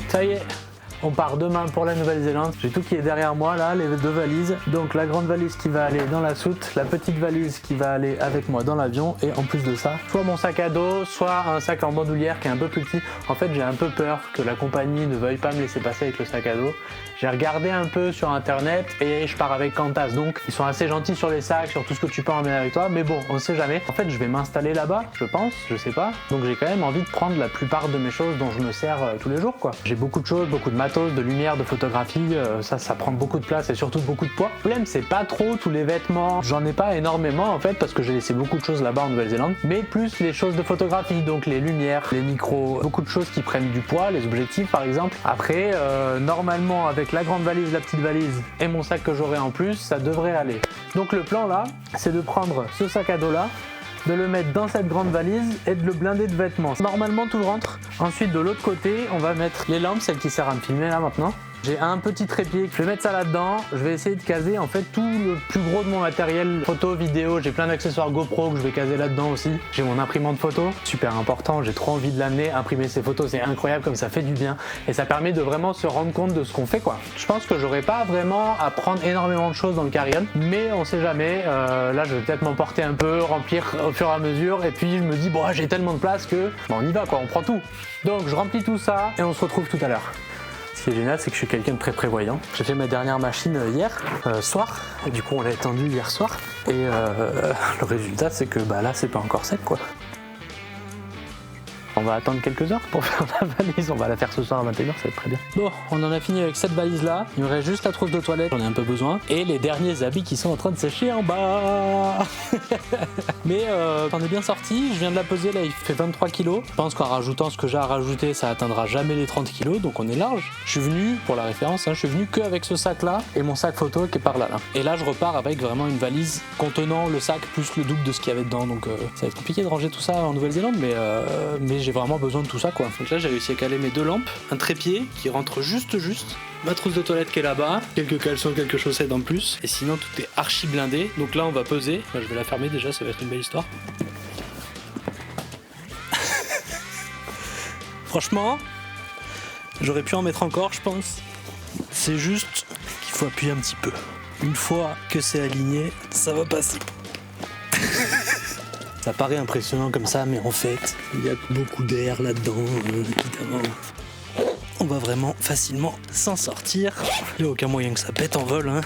Ça y est, on part demain pour la Nouvelle-Zélande. J'ai tout qui est derrière moi là, les 2 valises. Donc la grande valise qui va aller dans la soute, la petite valise qui va aller avec moi dans l'avion et en plus de ça, soit mon sac à dos, soit un sac en bandoulière qui est un peu plus petit. En fait, j'ai un peu peur que la compagnie ne veuille pas me laisser passer avec le sac à dos. J'ai regardé un peu sur internet et je pars avec Qantas, donc ils sont assez gentils sur les sacs, sur tout ce que tu peux emmener avec toi, mais bon, on sait jamais. En fait, je vais m'installer là-bas, je pense, je sais pas. Donc j'ai quand même envie de prendre la plupart de mes choses dont je me sers tous les jours, quoi. J'ai beaucoup de choses, beaucoup de matos, de lumière, de photographie, ça prend beaucoup de place et surtout beaucoup de poids. Le problème, c'est pas trop tous les vêtements, j'en ai pas énormément en fait, parce que j'ai laissé beaucoup de choses là-bas en Nouvelle-Zélande, mais plus les choses de photographie, donc les lumières, les micros, beaucoup de choses qui prennent du poids, les objectifs par exemple. Après, normalement, avec la grande valise, la petite valise et mon sac que j'aurai en plus, ça devrait aller. Donc le plan là, c'est de prendre ce sac à dos là, de le mettre dans cette grande valise et de le blinder de vêtements. Normalement tout rentre. Ensuite de l'autre côté, on va mettre les lampes, celle qui sert à me filmer là maintenant. J'ai un petit trépied, je vais mettre ça là-dedans, je vais essayer de caser en fait tout le plus gros de mon matériel photo, vidéo, j'ai plein d'accessoires GoPro que je vais caser là-dedans aussi. J'ai mon imprimante photo, super important, j'ai trop envie de l'amener, imprimer ces photos, c'est incroyable comme ça fait du bien et ça permet de vraiment se rendre compte de ce qu'on fait quoi. Je pense que j'aurais pas vraiment à prendre énormément de choses dans le carry-on, mais on sait jamais, là je vais peut-être m'emporter un peu, remplir au fur et à mesure et puis je me dis bon j'ai tellement de place que on y va quoi, on prend tout. Donc je remplis tout ça et on se retrouve tout à l'heure. Ce qui est génial, c'est que je suis quelqu'un de très prévoyant. J'ai fait ma dernière machine hier soir, et du coup on l'a étendue hier soir. Et le résultat, c'est que là, c'est pas encore sec quoi. On va attendre quelques heures pour faire la valise, on va la faire ce soir à 21h, ça va être très bien. Bon, on en a fini avec cette valise là, il me reste juste la trousse de toilette, j'en ai un peu besoin, et les derniers habits qui sont en train de sécher en bas. Mais j'en ai bien sorti, je viens de la peser là, il fait 23 kg. Je pense qu'en rajoutant ce que j'ai à rajouter, ça atteindra jamais les 30 kg, donc on est large. Je suis venu, pour la référence, je suis venu que avec ce sac là, et mon sac photo qui est par là. Et là je repars avec vraiment une valise contenant le sac plus le double de ce qu'il y avait dedans, donc ça va être compliqué de ranger tout ça en Nouvelle-Zélande, mais j'ai vraiment besoin de tout ça quoi. Donc là j'ai réussi à caler mes 2 lampes, un trépied qui rentre juste, ma trousse de toilette qui est là-bas, quelques caleçons, quelques chaussettes en plus, et sinon tout est archi blindé. Donc là on va peser, je vais la fermer déjà, ça va être une belle histoire. Franchement, j'aurais pu en mettre encore je pense. C'est juste qu'il faut appuyer un petit peu. Une fois que c'est aligné, ça va passer. Ça paraît impressionnant comme ça, mais en fait, il y a beaucoup d'air là-dedans, évidemment. On va vraiment facilement s'en sortir. Il n'y a aucun moyen que ça pète en vol, hein.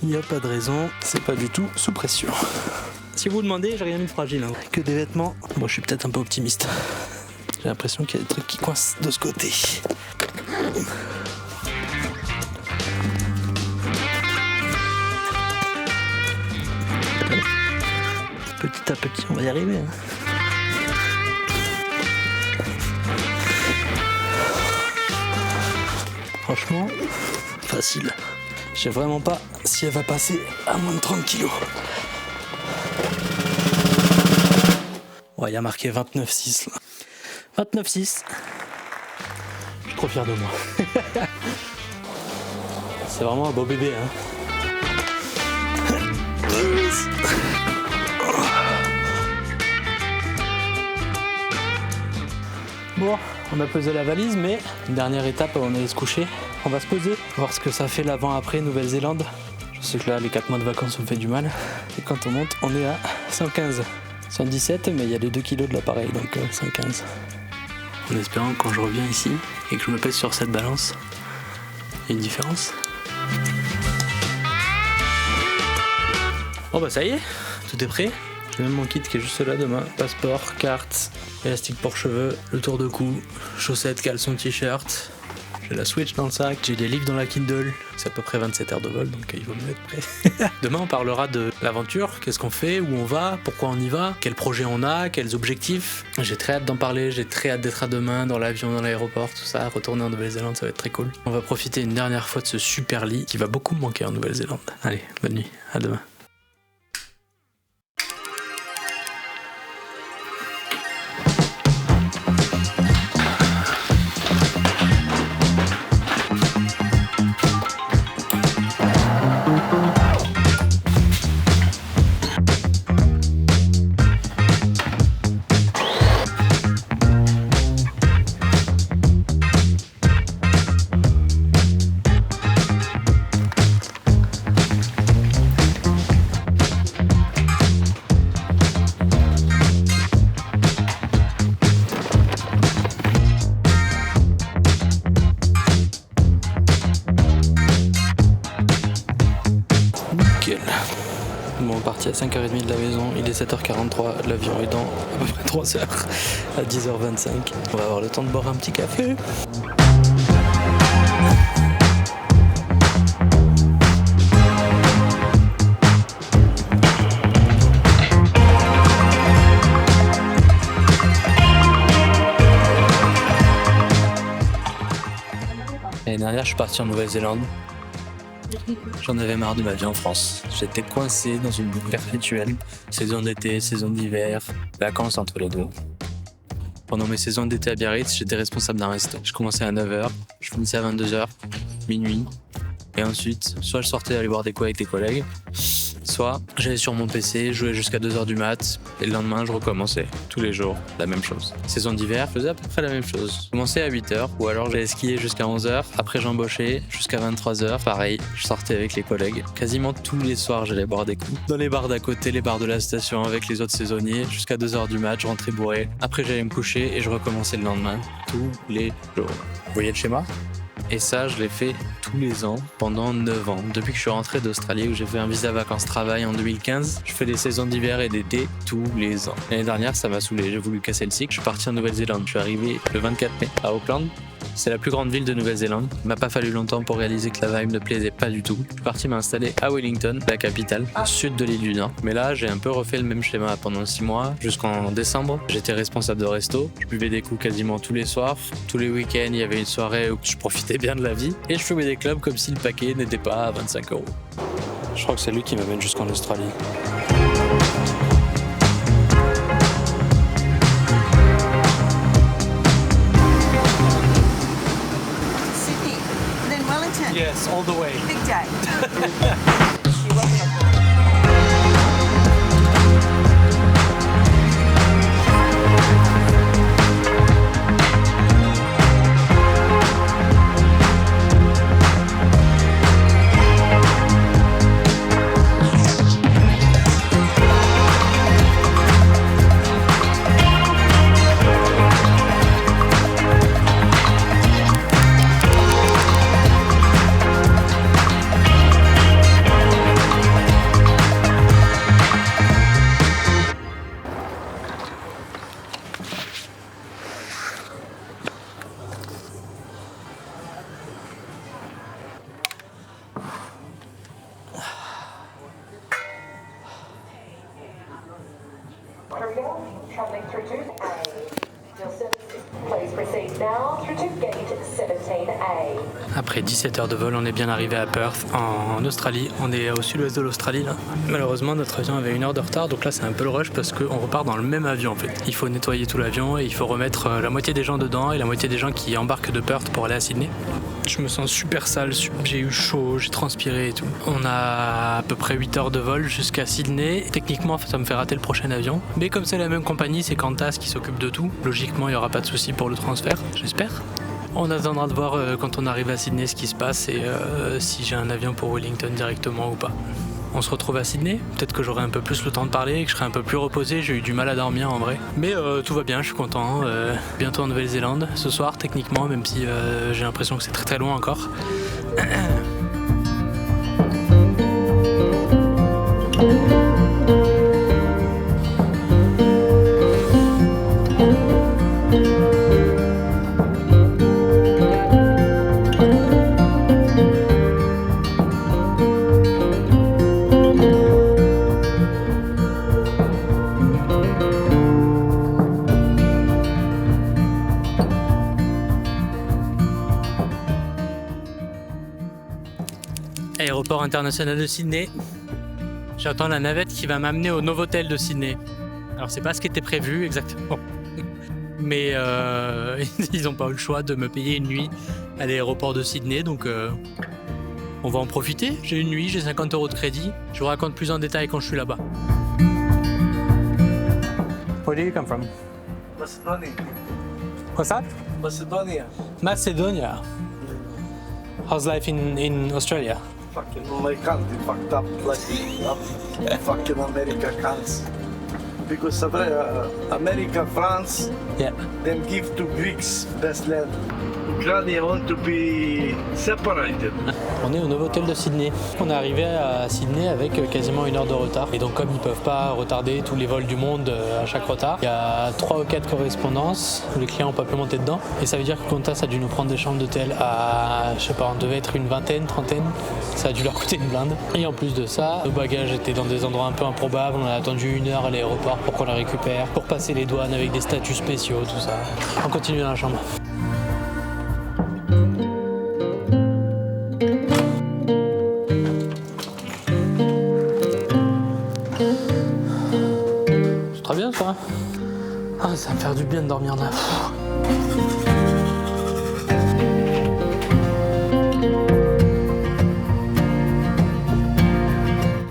Il n'y a pas de raison, c'est pas du tout sous pression. Si vous demandez, j'ai rien mis de fragile, hein. Que des vêtements. Moi, je suis peut-être un peu optimiste. J'ai l'impression qu'il y a des trucs qui coincent de ce côté. Petit à petit, on va y arriver. Hein. Franchement, facile. Je sais vraiment pas si elle va passer à moins de 30 kg. Ouais, il y a marqué 29,6 là. 29,6. Je suis trop fier de moi. C'est vraiment un beau bébé, hein. Bon, on a pesé la valise, mais une dernière étape avant d'aller se coucher. On va se poser, voir ce que ça fait l'avant-après Nouvelle-Zélande. Je sais que là, les 4 mois de vacances, ça me fait du mal. Et quand on monte, on est à 115. 117, mais il y a les 2 kilos de l'appareil, donc 115. En espérant que quand je reviens ici et que je me pèse sur cette balance, il y a une différence. Bon bah ça y est, tout est prêt. J'ai même mon kit qui est juste là demain. Passeport, carte, élastique pour cheveux, le tour de cou, chaussettes, caleçons, t-shirt. J'ai la Switch dans le sac, j'ai des livres dans la Kindle. C'est à peu près 27 heures de vol, donc il vaut mieux être prêt. Demain on parlera de l'aventure, qu'est-ce qu'on fait, où on va, pourquoi on y va, quels projets on a, quels objectifs. J'ai très hâte d'en parler, j'ai très hâte d'être à demain dans l'avion, dans l'aéroport, tout ça, retourner en Nouvelle-Zélande, ça va être très cool. On va profiter une dernière fois de ce super lit qui va beaucoup me manquer en Nouvelle-Zélande. Allez, bonne nuit, à demain. parti à 5h30 de la maison, il est 7h43, l'avion est dans à peu près 3 heures, à 10h25. On va avoir le temps de boire un petit café. L'année dernière, je suis parti en Nouvelle-Zélande. J'en avais marre de ma vie en France. J'étais coincé dans une boucle perpétuelle. Saison d'été, saison d'hiver, vacances entre les deux. Pendant mes saisons d'été à Biarritz, j'étais responsable d'un resto. Je commençais à 9h, je finissais à 22h, minuit. Et ensuite, soit je sortais aller boire des coups avec des collègues, soit j'allais sur mon PC, jouais jusqu'à 2h du mat, et le lendemain je recommençais. Tous les jours, la même chose. Saison d'hiver, je faisais à peu près la même chose. Je commençais à 8h, ou alors j'allais skier jusqu'à 11h, après j'embauchais jusqu'à 23h, pareil, je sortais avec les collègues. Quasiment tous les soirs j'allais boire des coups. Dans les bars d'à côté, les bars de la station avec les autres saisonniers, jusqu'à 2h du mat, je rentrais bourré. Après j'allais me coucher et je recommençais le lendemain, tous les jours. Vous voyez le schéma ? Et ça, je l'ai fait tous les ans pendant 9 ans. Depuis que je suis rentré d'Australie, où j'ai fait un visa vacances-travail en 2015, je fais des saisons d'hiver et d'été tous les ans. L'année dernière, ça m'a saoulé. J'ai voulu casser le cycle. Je suis parti en Nouvelle-Zélande. Je suis arrivé le 24 mai à Auckland. C'est la plus grande ville de Nouvelle-Zélande. Il m'a pas fallu longtemps pour réaliser que la vibe ne plaisait pas du tout. Je suis parti m'installer à Wellington, la capitale, au sud de l'île du Nord. Mais là, j'ai un peu refait le même schéma pendant 6 mois, jusqu'en décembre. J'étais responsable de resto. Je buvais des coups quasiment tous les soirs. Tous les week-ends, il y avait une soirée où je profitais bien de la vie. Et je fumais des clubs comme si le paquet n'était pas à 25 €. Je crois que c'est lui qui m'amène jusqu'en Australie. Yes, all the way. Big day. Travelling through to A. Your service, please proceed now through to gate 17A. Après 17 heures de vol, on est bien arrivé à Perth, en Australie. On est au sud-ouest de l'Australie là. Malheureusement, notre avion avait 1 heure de retard, donc là c'est un peu le rush parce qu'on repart dans le même avion en fait. Il faut nettoyer tout l'avion et il faut remettre la moitié des gens dedans et la moitié des gens qui embarquent de Perth pour aller à Sydney. Je me sens super sale, j'ai eu chaud, j'ai transpiré et tout. On a à peu près 8 heures de vol jusqu'à Sydney. Techniquement, ça me fait rater le prochain avion. Mais comme c'est la même compagnie, c'est Qantas qui s'occupe de tout. Logiquement, il n'y aura pas de souci pour le transfert, j'espère. On attendra de voir quand on arrive à Sydney ce qui se passe et si j'ai un avion pour Wellington directement ou pas. On se retrouve à Sydney, peut-être que j'aurai un peu plus le temps de parler, que je serai un peu plus reposé, j'ai eu du mal à dormir en vrai. Mais tout va bien, je suis content. Bientôt en Nouvelle-Zélande, ce soir techniquement, même si j'ai l'impression que c'est très très loin encore. Aéroport international de Sydney. J'attends la navette qui va m'amener au Novotel de Sydney. Alors c'est pas ce qui était prévu exactement. Mais ils n'ont pas eu le choix de me payer une nuit à l'aéroport de Sydney, donc on va en profiter. J'ai une nuit, j'ai 50 € de crédit. Je vous raconte plus en détail quand je suis là-bas. Where do you come from? Macedonia. What's that? Macedonia. Macedonia. How's life in Australia? Fucking my country fucked up like fucking America cunts. Because America, France, Yeah. them give to Greeks best land. Australia want to be separated. On est au Novotel de Sydney. On est arrivé à Sydney avec quasiment 1 heure de retard. Et donc comme ils peuvent pas retarder tous les vols du monde à chaque retard, il y a 3 ou 4 correspondances où les clients n'ont pas pu monter dedans. Et ça veut dire que Qantas a dû nous prendre des chambres d'hôtel à, je sais pas, on devait être une vingtaine, trentaine. Ça a dû leur coûter une blinde. Et en plus de ça, nos bagages étaient dans des endroits un peu improbables. On a attendu 1 heure à l'aéroport pour qu'on les récupère, pour passer les douanes avec des statuts spéciaux, tout ça. On continue dans la chambre. C'est très bien ça. Ah, ça va me faire du bien de dormir là.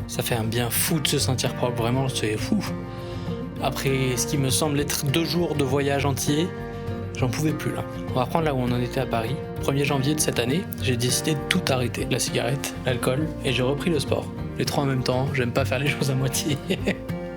Ça fait un bien fou de se sentir propre, vraiment, c'est fou. Après ce qui me semble être 2 jours de voyage entier, j'en pouvais plus là. On va reprendre là où on en était à Paris. 1er janvier de cette année, j'ai décidé de tout arrêter. La cigarette, l'alcool, et j'ai repris le sport. Les 3 en même temps, j'aime pas faire les choses à moitié.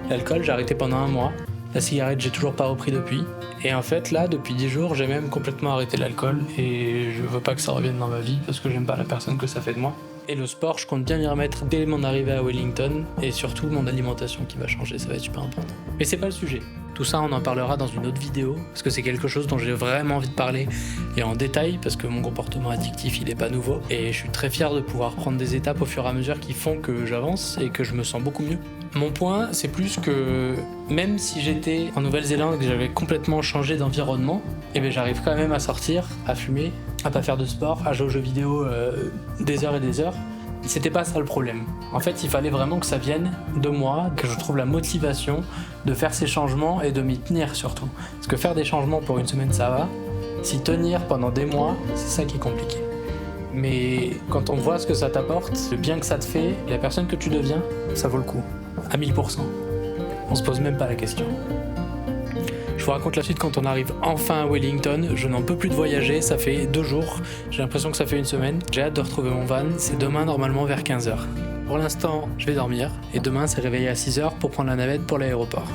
L'alcool, j'ai arrêté pendant 1 mois. La cigarette, j'ai toujours pas repris depuis. Et en fait, là, depuis 10 jours, j'ai même complètement arrêté l'alcool. Et je veux pas que ça revienne dans ma vie, parce que j'aime pas la personne que ça fait de moi. Et le sport, je compte bien m'y remettre dès mon arrivée à Wellington. Et surtout, mon alimentation qui va changer, ça va être super important. Mais c'est pas le sujet. Tout ça, on en parlera dans une autre vidéo, parce que c'est quelque chose dont j'ai vraiment envie de parler, et en détail, parce que mon comportement addictif, il est pas nouveau. Et je suis très fier de pouvoir prendre des étapes au fur et à mesure qui font que j'avance et que je me sens beaucoup mieux. Mon point, c'est plus que même si j'étais en Nouvelle-Zélande et que j'avais complètement changé d'environnement, eh bien j'arrive quand même à sortir, à fumer, à pas faire de sport, à jouer aux jeux vidéo des heures et des heures. C'était pas ça le problème. En fait, il fallait vraiment que ça vienne de moi, que je trouve la motivation de faire ces changements et de m'y tenir surtout. Parce que faire des changements pour une semaine, ça va. S'y tenir pendant des mois, c'est ça qui est compliqué. Mais quand on voit ce que ça t'apporte, le bien que ça te fait, la personne que tu deviens, ça vaut le coup. À 1000%. On se pose même pas la question. Je vous raconte la suite quand on arrive enfin à Wellington. Je n'en peux plus de voyager, ça fait 2 jours. J'ai l'impression que ça fait 1 semaine. J'ai hâte de retrouver mon van. C'est demain normalement vers 15h. Pour l'instant, je vais dormir. Et demain, c'est réveillé à 6h pour prendre la navette pour l'aéroport.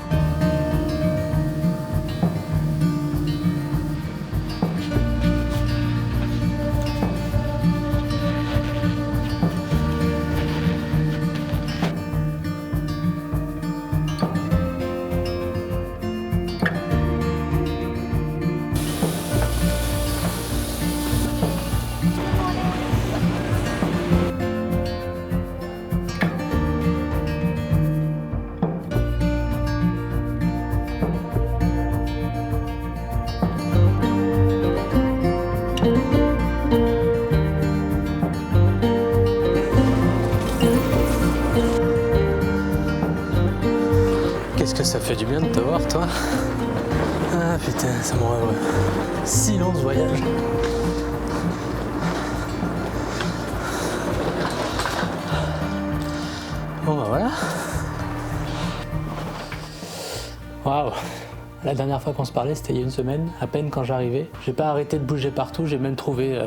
Qu'est-ce que ça fait du bien de te voir, toi? Ah putain, ça me rend heureux. Si long ce voyage. Bon bah voilà. Waouh. La dernière fois qu'on se parlait, c'était il y a 1 semaine, à peine quand j'arrivais. J'ai pas arrêté de bouger partout, j'ai même trouvé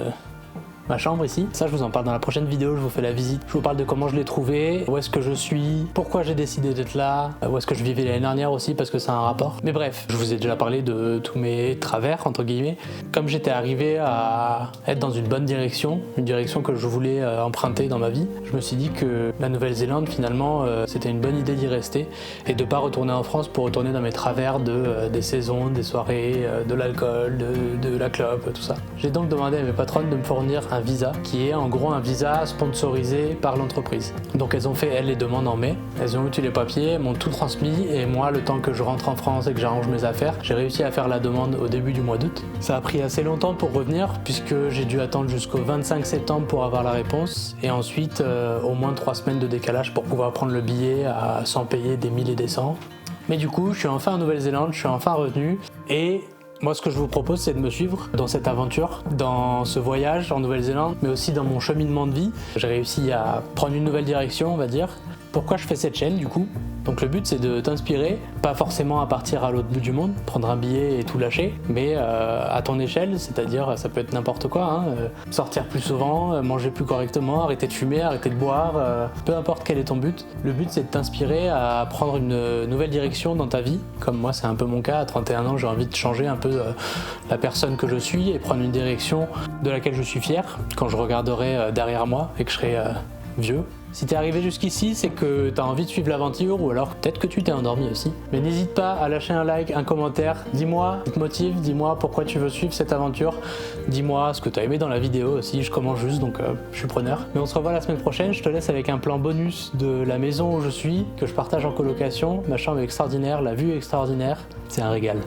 ma chambre ici. Ça, je vous en parle dans la prochaine vidéo, je vous fais la visite. Je vous parle de comment je l'ai trouvé, où est-ce que je suis, pourquoi j'ai décidé d'être là, où est-ce que je vivais l'année dernière aussi, parce que ça a un rapport. Mais bref, je vous ai déjà parlé de tous mes travers, entre guillemets. Comme j'étais arrivé à être dans une bonne direction, une direction que je voulais emprunter dans ma vie, je me suis dit que la Nouvelle-Zélande, finalement, c'était une bonne idée d'y rester et de pas retourner en France pour retourner dans mes travers des saisons, des soirées, de l'alcool, de la clope, tout ça. J'ai donc demandé à mes patronnes de me fournir un visa, qui est en gros un visa sponsorisé par l'entreprise. Donc elles ont fait, elles, les demandes en mai, elles ont eu tous les papiers, m'ont tout transmis, et moi, le temps que je rentre en France et que j'arrange mes affaires, j'ai réussi à faire la demande au début du mois d'août. Ça a pris assez longtemps pour revenir, puisque j'ai dû attendre jusqu'au 25 septembre pour avoir la réponse, et ensuite au moins 3 semaines de décalage pour pouvoir prendre le billet sans payer des 1000 et des 100. Mais du coup, je suis enfin en Nouvelle-Zélande, je suis enfin revenu, et moi, ce que je vous propose, c'est de me suivre dans cette aventure, dans ce voyage en Nouvelle-Zélande, mais aussi dans mon cheminement de vie. J'ai réussi à prendre une nouvelle direction, on va dire. Pourquoi je fais cette chaîne, du coup ? Donc le but c'est de t'inspirer, pas forcément à partir à l'autre bout du monde, prendre un billet et tout lâcher, mais à ton échelle, c'est-à-dire ça peut être n'importe quoi, hein, sortir plus souvent, manger plus correctement, arrêter de fumer, arrêter de boire, peu importe quel est ton but. Le but c'est de t'inspirer à prendre une nouvelle direction dans ta vie, comme moi c'est un peu mon cas, à 31 ans j'ai envie de changer un peu la personne que je suis et prendre une direction de laquelle je suis fier quand je regarderai derrière moi et que je serai vieux. Si t'es arrivé jusqu'ici, c'est que t'as envie de suivre l'aventure ou alors peut-être que tu t'es endormi aussi. Mais n'hésite pas à lâcher un like, un commentaire, dis-moi ce qui te motive, dis-moi pourquoi tu veux suivre cette aventure, dis-moi ce que t'as aimé dans la vidéo aussi, je commence juste donc je suis preneur. Mais on se revoit la semaine prochaine, je te laisse avec un plan bonus de la maison où je suis, que je partage en colocation, ma chambre est extraordinaire, la vue est extraordinaire, c'est un régal.